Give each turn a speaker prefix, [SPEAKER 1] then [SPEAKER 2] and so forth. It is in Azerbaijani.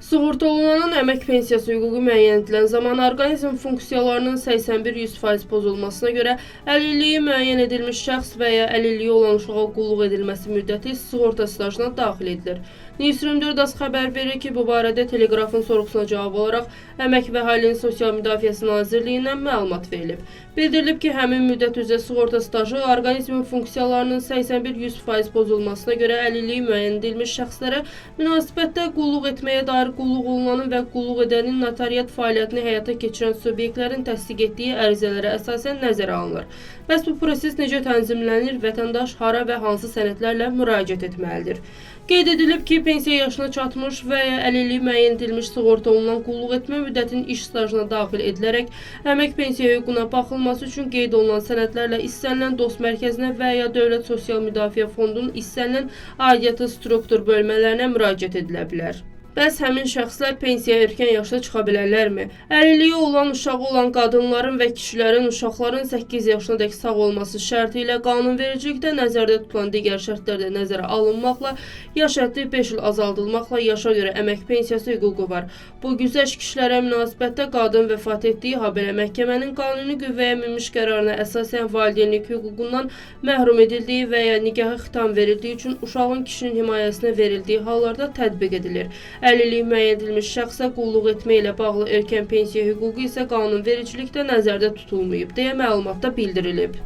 [SPEAKER 1] Sığorta olunanın əmək pensiyası hüququ müəyyən edilən zaman orqanizm funksiyalarının 81-100% pozulmasına görə əlilliyi müəyyən edilmiş şəxs və ya əlilliyi olan uşağa qulluq edilməsi müddəti sığorta stajına daxil edilir. News 24 AS xəbər verir ki, bu barədə Teleqrafın sorğusuna cavab olaraq Əmək və Əhalinin Sosial Müdafiəsi Nazirliyindən məlumat verilib. Bildirilib ki, həmin müddət üzrə sığorta stajı orqanizmin funksiyalarının 81-100% pozulmasına görə əlilliyi müəyyən edilmiş şəxslərə münasibətdə qulluq etməyə dair qulluq olunanın və qulluq edənin notariat fəaliyyətini həyata keçirən subyektlərin təsdiq etdiyi ərizələrə əsasən nəzərə alınır. Bəs bu proses necə tənzimlənir, vətəndaş hara və hansı sənədlərlə müraciət etməlidir? Qeyd edilib ki, pensiya yaşına çatmış və ya əlilliyi müəyyən edilmiş sığorta olunan qulluq etmə müddətinin iş stajına daxil edilərək əmək pensiya hüququna baxılması üçün qeyd olunan sənədlərlə istənilən dost mərkəzinə və ya Dövlət Sosial Müdafiə Fondunun istənilən aidiyyatı struktur bölmələrinə müraciət edilə bilər. Bəs həmin şəxslər pensiyaya erkən yaşda çıxa bilərlərmi? Əlilliyi olan, uşağı olan qadınların və kişilərin, uşaqların 8 yaşınadək sağ olması şərti ilə qanunvericilikdə nəzərdə tutulan digər şərtlər də nəzərə alınmaqla yaş həddi 5 il azaldılmaqla yaşa görə əmək pensiyası hüququ var. Bu güzəşt kişilərə münasibətdə qadın vəfat etdiyi, habelə məhkəmənin qanuni qüvvəyə minmiş qərarına əsasən valideynlik hüququndan məhrum edildiyi və ya nikaha xitam verildiyi üçün uşağın kişinin himayəsinə verildiyi hallarda tətbiq edilir. Əlilliyi müəyyən edilmiş şəxsə qulluq etmə ilə bağlı erkən pensiya hüququ isə qanunvericilikdə nəzərdə tutulmayıb, deyə məlumatda bildirilib.